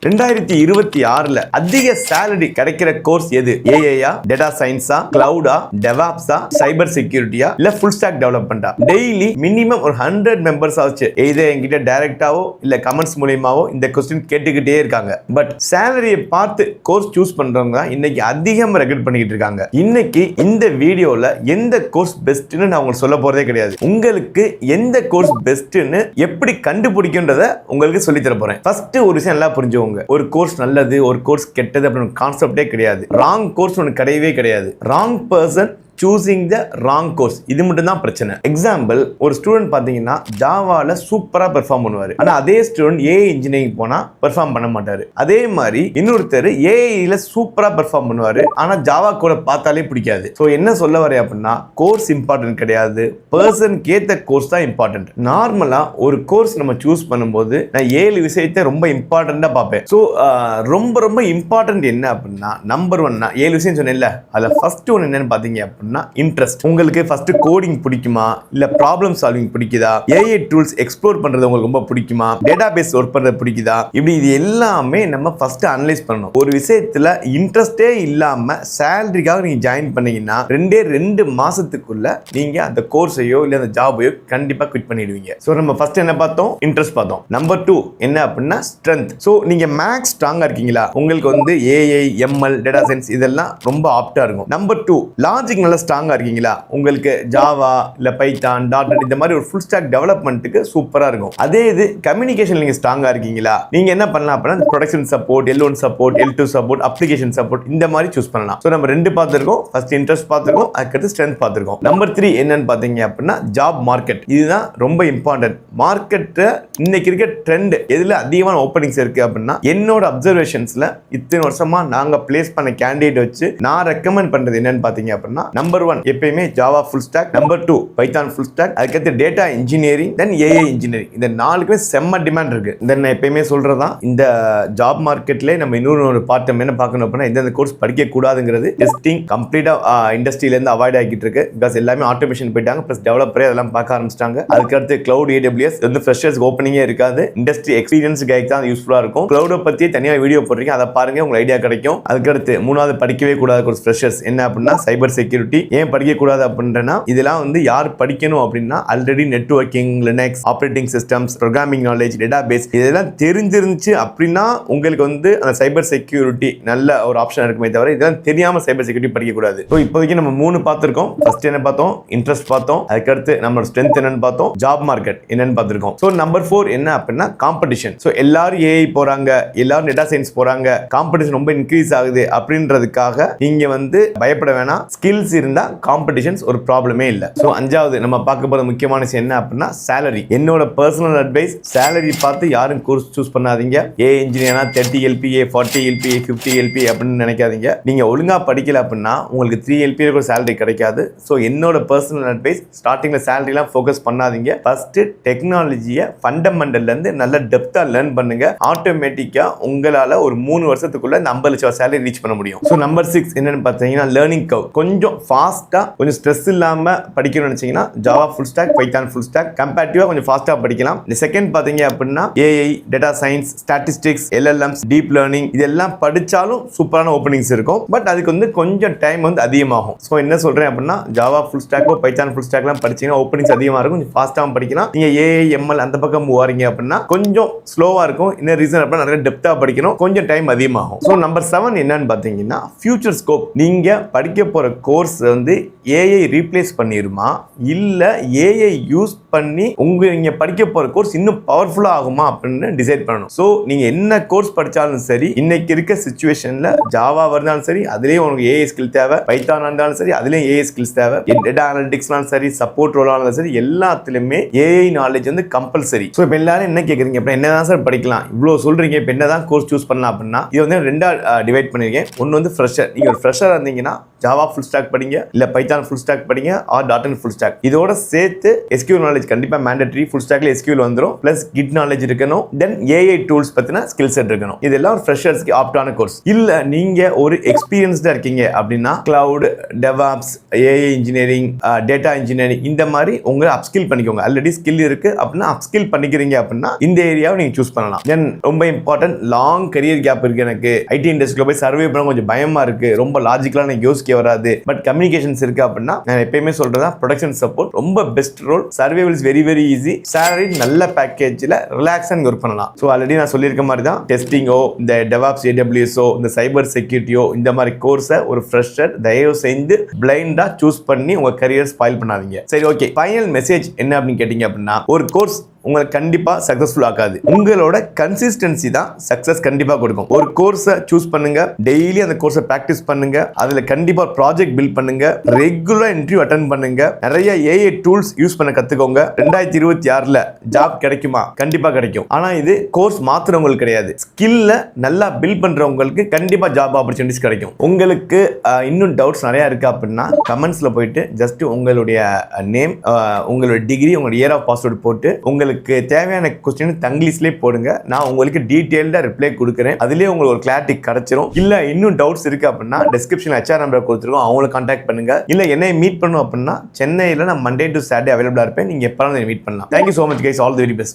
2026ல அதிக salary கிடைக்கிற course எது? ஏஐயா, டேட்டா சயின்ஸா, கிளவுடா, டெவாப்ஸா, சைபர் செக்யூரிட்டியா, இல்ல ஃபுல் ஸ்டாக் டெவலப்மெண்டா? டெய்லி மினிமம் ஒரு 100 மெம்பர்ஸ் ஆச்சு இதே என்கிட்ட டைரக்டாவோ இல்ல கமெண்ட்ஸ் மூலமாவோ இந்த क्वेश्चन கேட்டுக்கிட்டே இருக்காங்க. பட் சேலரியை பார்த்து கோர்ஸ் சூஸ் பண்றவங்க இன்னைக்கு அதிகமா ரெக்கமெண்ட் பண்ணிட்டு இருக்காங்க. இன்னைக்கு இந்த வீடியோல எந்த கோர்ஸ் பெஸ்ட்னு நான் உங்களுக்கு சொல்ல போறதே கிடையாது. உங்களுக்கு எந்த கோர்ஸ் பெஸ்ட்னு எப்படி கண்டுபிடிக்கும்ன்றத உங்களுக்கு சொல்லி தர போறேன். ஃபர்ஸ்ட் ஒரு விஷயம் நல்லா புரிஞ்சுக்கோங்க. ஒரு கோர்ஸ் நல்லது, ஒரு கோர்ஸ் கெட்டது அப்படின்னு கான்செப்டே கிடையாது. ராங் கோர்ஸ் ஒன்று கிடையவே கிடையாது. Wrong person choosing the wrong course. இது மட்டும் தான் பிரச்சனை. எக்ஸாம்பிள், ஒரு ஸ்டூடெண்ட் பாத்தீங்கன்னா ஜாவால சூப்பரா பெர்ஃபார்ம் பண்ணுவாரு. ஆனா அதே ஸ்டூடெண்ட் ஏஐ இன்ஜினியரிங் போனா பெர்ஃபார்ம் பண்ண மாட்டாரு. அதே மாதிரி இன்னொருத்தர் ஏஐல சூப்பரா பெர்ஃபார்ம் பண்ணுவாரு. ஆனா ஜாவா கூட பார்த்தாலே பிடிக்காது. சோ என்ன சொல்ல வரேன் அப்படின்னா, கோர்ஸ் இம்பார்ட்டன்ட் கிடையாது, பர்சனுக்கு ஏத்த கோர்ஸ் தான் இம்பார்ட்டன்ட். நார்மலா ஒரு கோர்ஸ் நம்ம சூஸ் பண்ணும்போது நான் 7 விஷயத்தை ரொம்ப இம்பார்ட்டண்டா பார்ப்பேன். சோ ரொம்ப ரொம்ப இம்பார்ட்டன்ட் என்ன அப்படின்னா, நம்பர் 1 நான் 7 விஷயம் சொன்னேன்ல, அதுல ஃபர்ஸ்ட் ஒன் என்னன்னு பாத்தீங்க அப்படின்னா இன்ட்ரெஸ்ட். உங்களுக்கு ஃபர்ஸ்ட் கோடிங் பிடிக்குமா, இல்ல ப்ராப்ளம் சால்விங் பிடிக்குதா, ஏஐ டூல்ஸ் எக்ஸ்ப்ளோர் பண்றது உங்களுக்கு ரொம்ப பிடிக்குமா, டேட்டாபேஸ் ஒர்க் பண்றது பிடிக்குதா, இப்படி இது எல்லாமே நம்ம ஃபர்ஸ்ட் அனலைஸ் பண்ணணும். ஒரு விஷயத்துல இன்ட்ரெஸ்டே இல்லாம சேலரிக்காக நீங்க ஜாயின் பண்ணீங்கன்னா 2 மாசத்துக்குள்ள நீங்க அந்த கோர்ஸையோ இல்ல அந்த ஜாபையோ கண்டிப்பா குவிட் பண்ணிடுவீங்க. சோ நம்ம ஃபர்ஸ்ட் என்ன பார்த்தோம்? இன்ட்ரெஸ்ட் பார்த்தோம். நம்பர் 2 என்ன அப்படின்னா ஸ்ட்ரென்த். சோ நீங்க மேக்ஸ் ஸ்ட்ராங்கா இருக்கீங்களா, உங்களுக்கு வந்து ஏஐ, எம்எல், டேட்டா சயின்ஸ் இதெல்லாம் ரொம்ப ஆப்டா இருக்கும். நம்பர் 2 லாஜிக் நல்லா ஸ்ட்ராங்கா இருக்கீங்களா, உங்களுக்கு ஜாவா இல்ல பைத்தான், டாட் இந்த மாதிரி ஒரு ஃபுல் ஸ்டாக் டெவலப்மெண்ட்டுக்கு சூப்பரா இருக்கும். அதே இது கம்யூனிகேஷன் நீங்க ஸ்ட்ராங்கா இருக்கீங்களா, நீங்க என்ன பண்ணலாம் அப்படின்னா production support, L1 support, L2 support, application support இந்த மாதிரி சூஸ் பண்ணலாம். சோ நம்ம 2 பார்த்திருக்கோம். ஃபர்ஸ்ட் இன்ட்ரெஸ்ட் பார்த்திருக்கோம், அதுக்கு ஸ்ட்ரென்த் பார்த்திருக்கோம். நம்பர் 3 என்னன்னு பாத்தீங்க அப்படின்னா ஜாப் மார்க்கெட். இதுதான் ரொம்ப இம்பார்ட்டன்ட். மார்க்கெட்ல இன்னைக்கு இருக்க ட்ரெண்ட் எதுல அதிகமான ஓப்பனிங்ஸ் இருக்கு அப்படின்னா, என்னோட அப்சர்வேஷன்ஸ்ல இத்தனை வருஷமா நாங்க பிளேஸ் பண்ண கேண்டிடேட் வச்சு நான் ரெக்கமெண்ட் பண்றது என்னன்னு பாத்தீங்க அப்படின்னா, நம்பர் 1 எப்பயுமே Java full stack, number 2 Python full stack, அதுக்கடுத்து data engineering, then AI engineering. இந்த 4க்குமே செம்ம டிமாண்ட் இருக்கு. தென் நான் எப்பயுமே சொல்றதா, இந்த ஜாப் மார்க்கெட்ல நம்ம இன்னொரு பார்ட் டைம் என்ன பார்க்கணும் அப்படின்னா, எந்தெந்த கோர்ஸ் படிக்க கூடாதுங்கிறது. டெஸ்டிங் கம்ப்ளீட்டா இண்டஸ்ட்ரியில இருந்து அவாய்ட் ஆகிட்டு இருக்கு. பிகாஸ் எல்லாமே ஆட்டோமேஷன் போயிட்டாங்க, பிளஸ் டெவலப்பரே அதெல்லாம் பார்க்க ஆரம்பிச்சிட்டாங்க. அதுக்கடுத்து கிளவுட், AWS வந்து ஃப்ரெஷர்ஸ் ஓப்பனிங்கே இருக்காது. இண்டஸ்ட்ரி எக்ஸ்பீரியன்ஸ் கைக்கு தான் யூஸ்ஃபுல்லா இருக்கும். கிளவுட பத்தி தனியா வீடியோ போடுறீங்க, அதை பாருங்க, உங்களுக்கு ஐடியா கிடைக்கும். அதுக்கடுத்து 3வது படிக்கவே கூடாத கோர்ஸ் ஃப்ரெஷர்ஸ் என்ன அப்படின்னா சைபர் செக்யூரிட்டி. ஏன் படிக்க கூடாது அப்படின்றனா, இதெல்லாம் வந்து யார் படிக்கணும் அப்படின்னா already networking, Linux, operating systems, programming knowledge, database இதெல்லாம் தெரிஞ்சிருந்துச்சு அப்படின்னா உங்களுக்கு வந்து அந்த சைபர் செக்யூரிட்டி நல்ல ஒரு ஆப்ஷன் இருக்குமே தவிர இதெல்லாம் தெரியாம சைபர் செக்யூரிட்டி படிக்க கூடாது. ஸோ இப்போதைக்கு நம்ம 3 பார்த்திருக்கோம். ஃபர்ஸ்ட் என்ன பார்த்தோம்? இன்ட்ரெஸ்ட் பார்த்தோம். அதுக்கடுத்து நம்மளோட ஸ்ட்ரென்த் என்னன்னு பார்த்தோம். ஜாப் மார்க்கெட் என்னன்னு பார்த்திருக்கோம். ஸோ நம்பர் 4 என்ன அப்படின்னா காம்படிஷன். ஸோ எல்லாரும் ஏஐ போறாங்க, எல்லாரும் டேட்டா சயின்ஸ் போறாங்க, காம்படிஷன் ரொம்ப இன்க்ரீஸ் ஆகுது அப்படின்றதுக்காக நீங்க வந்து பயப்பட வேணாம். ஸ்கில்ஸ் இருந்தா காம்படிஷன்ஸ் ஒரு ப்ராப்ளமே இல்ல. சோ 5வது நம்ம பார்க்க போற முக்கியமான விஷயம் என்ன அப்படின்னா salary. என்னோட பர்சனல் அட்வைஸ், salary பார்த்து யாரும் கோர்ஸ் சூஸ் பண்ணாதீங்க. ஏ இன்ஜினியர்னா 30 LPA, 40 LPA, 50 LPA அப்படின்னு நினைக்காதீங்க. நீங்க ஒழுங்கா படிக்கல அப்படின்னா உங்களுக்கு 3 LPA கூட salary கிடைக்காது. சோ என்னோட பர்சனல் அட்வைஸ், ஸ்டார்டிங்ல salary எல்லாம் ஃபோக்கஸ் பண்ணாதீங்க. ஃபர்ஸ்ட் டெக்னாலஜியை ஃபண்டமெண்டல்ல இருந்து நல்ல டெப்தா லேர்ன் பண்ணுங்க. ஆட்டோமேட்டிக்கா உங்களால ஒரு 3 வருஷத்துக்குள்ள 50 லட்சம் salary ரீச் பண்ண முடியும். சோ நம்பர் 6 என்னன்னு பார்த்தீங்கன்னா லேர்னிங் கர்வ். கொஞ்சம் ஃபாஸ்டா, கொஞ்சம் ஸ்ட்ரெஸ் இல்லாம படிக்கணும்னு நினைச்சீங்கன்னா Java full stack, Python full stack கம்பேரிட்டிவா கொஞ்சம் ஃபாஸ்டா படிக்கலாம். இந்த செகண்ட் பாத்தீங்க அப்படின்னா AI, data science, statistics, LLMs, deep learning இதெல்லாம் படிச்சாலும் சூப்பரான ஓப்பனிங்ஸ் இருக்கும். பட் அதுக்கு வந்து கொஞ்சம் டைம் வந்து அதிகமாகும். ஸோ என்ன சொல்றேன் அப்படின்னா, ஜாவா ஃபுல் ஸ்டாக்கோ பைத்தான் ஃபுல் ஸ்டாக்லாம் படிச்சீங்கன்னா ஓப்பனிங்ஸ் அதிகமாக இருக்கும், கொஞ்சம் ஃபாஸ்ட்டாகவும் படிக்கலாம். நீங்க ஏஐ, எம்எல் அந்த பக்கம் வாரீங்க அப்படின்னா கொஞ்சம் ஸ்லோவா இருக்கும். என்ன ரீசன் அப்படின்னா நிறைய டெப்தா படிக்கணும், கொஞ்சம் டைம் அதிகமாகும். ஸோ நம்பர் 7 என்னன்னு பாத்தீங்கன்னா ஃபியூச்சர் ஸ்கோப். நீங்க படிக்க போற கோர்ஸ் வந்து ஏஐ ரீப்ளேஸ் பண்ணிருமா, இல்ல ஏஐ யூஸ் பண்ணி நீங்க படிக்க போற கோர்ஸ் இன்னும் பவர்ஃபுல்லா ஆகுமா அப்படின்னு டிசைட் பண்ணணும். சோ நீங்க என்ன கோர்ஸ் படிச்சாலும் சரி, இன்னைக்கு இருக்க சிச்சுவேஷன்ல ஜாவா இருந்தாலும் சரி, அதுலயும் உங்களுக்கு ஏஐ ஸ்கில் தேவை, பைத்தான் இருந்தாலும் சரி, அதுலயும் ஏஐ ஸ்கில்ஸ் தேவை, டேட்டா அனலிட்டிக்ஸ்னாலும் சரி, சப்போர்ட் ரோலாலும் சரி, எல்லாத்துலயுமே ஏஐ நாலேஜ் வந்து கம்பல்சரி. சோ இப்ப எல்லாரும் என்ன கேக்குறீங்க, இப்ப என்னதான் சார் படிக்கலாம், இவ்வளவு சொல்றீங்க, இப்ப என்னதான் கோர்ஸ் சூஸ் பண்ணலாம் அப்படின்னா, இது வந்து 2ஆ டிவைட் பண்ணிருக்கேன். ஒன்னு வந்து ஃப்ரெஷர். நீங்க ஒரு ஃப்ரெஷரா இருந்தீங்கன்னா ஜாவா ஃபுல் ஸ்டாக் படிங்க. படிங்க, இல்ல பைத்தான் ஃபுல் ஸ்டாக் படிங்க, ஆர் .NET ஃபுல் ஸ்டாக். இதோட சேர்த்து SQL நாலேஜ் கண்டிப்பா மேண்டேட்டரி. ஃபுல் ஸ்டாக்ல SQL வந்துரும். பிளஸ் கிட் நாலேஜ் இருக்கணும். தென் AI டூல்ஸ் பத்தின ஸ்கில் செட் இருக்கணும். இதெல்லாம் ஃப்ரெஷர்ஸ்க்கு ஆப்டான கோர்ஸ். இல்ல நீங்க ஒரு எக்ஸ்பீரியன்ஸ்டா இருக்கீங்க அப்படின்னா cloud, DevOps, AI engineering, data engineering இந்த மாதிரி உங்களை அப்ஸ்கில் பண்ணிக்கோங்க. ஆல்ரெடி ஸ்கில் இருக்கு அப்படின்னா அப்ஸ்கில் பண்ணிக்கிறீங்க அப்படின்னா இந்த ஏரியாவை நீங்க சூஸ் பண்ணலாம். தென் ரொம்ப இம்பார்ட்டன்ட், லாங் கரியர் கேப் இருக்கு. எனக்கு ஐடி இண்டஸ்ட்ரியில போய் சர்வே பண்ண கொஞ்சம் பயமா இருக்கு, ரொம்ப லாஜிக்கலா எனக்கு யோசிக்க வராது, பட் கம்யூனிகேஷன்ஸ் இருக்கு அப்படின்னா நான் எப்பயுமே சொல்றதா ப்ரொடக்ஷன் சப்போர்ட் ரொம்ப best role. Survival is very very easy. salary நல்ல பேக்கேஜ்ல ரிலாக்ஸா ஒர்க் பண்ணலாம். ஸோ ஆல்ரெடி நான் சொல்லியிருக்க மாதிரி தான் டெஸ்டிங்கோ, இந்த டெவாப்ஸ், AWSஓ, இந்த சைபர் செக்யூரிட்டியோ இந்த மாதிரி கோர்ஸை ஒரு ஃப்ரெஷர் தயவு செய்து பிளைண்டா சூஸ் பண்ணி உங்க கரியர் ஸ்பாயில் பண்ணாதீங்க. சரி, ஓகே, ஃபைனல் மெசேஜ் என்ன அப்படின்னு கேட்டீங்க அப்படின்னா, ஒரு கோர்ஸ் உங்களை கண்டிப்பா சக்சஸ்ஃபுல் ஆகாது. உங்களோட கன்சிஸ்டன்சி தான் சக்சஸ் கண்டிப்பா கொடுக்கும். ஒரு கோர்ஸை சூஸ் பண்ணுங்க, டெய்லி அந்த கோர்ஸை பிராக்டிஸ் பண்ணுங்க, அதுல கண்டிப்பா ப்ராஜெக்ட் பில்ட் பண்ணுங்க, ரெகுலர் இன்டர்வியூ அட்டெண்ட் பண்ணுங்க, நிறைய AI டூல்ஸ் யூஸ் பண்ண கத்துக்கோங்க. 2026ல ஜாப் கிடைக்குமா? கண்டிப்பா கிடைக்கும். ஆனா இது கோர்ஸ் மாத்துறவங்களுக்கு கிடையாது. ஸ்கில்ல நல்லா பில்ட் பண்றவங்களுக்கு கண்டிப்பா ஜாப் ஆப்பர்ச்சுனிட்டிஸ் கிடைக்கும். உங்களுக்கு இன்னும் டவுட்ஸ் நிறைய இருக்கு அப்படின்னா கமெண்ட்ஸ்ல போயிட்டு ஜஸ்ட் உங்களுடைய நேம், உங்களுடைய டிகிரி, உங்களுடைய இயர் ஆஃப் பாஸ்வேர்ட் போட்டு உங்களுக்கு தேவையான கொஸ்டின் தங்கிலீஷ்லேயே போடுங்க. நான் உங்களுக்கு டீடைல்டா ரிப்ளை கொடுக்குறேன். அதுலேயே உங்களுக்கு ஒரு கிளாரிட்டி கிடைச்சிரும். இல்ல இன்னும் டவுட்ஸ் இருக்கு அப்படின்னா டிஸ்கிரிப்ஷன்ல HR நம்பர் கொடுத்துருக்கோம், அவங்களை கான்டாக்ட் பண்ணுங்க. இல்ல என்னை மீட் பண்ணணும் அப்படின்னா சென்னையில் நான் மண்டே டு சாட்டர்டே அவைலபிளா இருப்பேன். நீங்க எப்போ மீட் பண்ணலாம். Thank you so much guys, all the very best.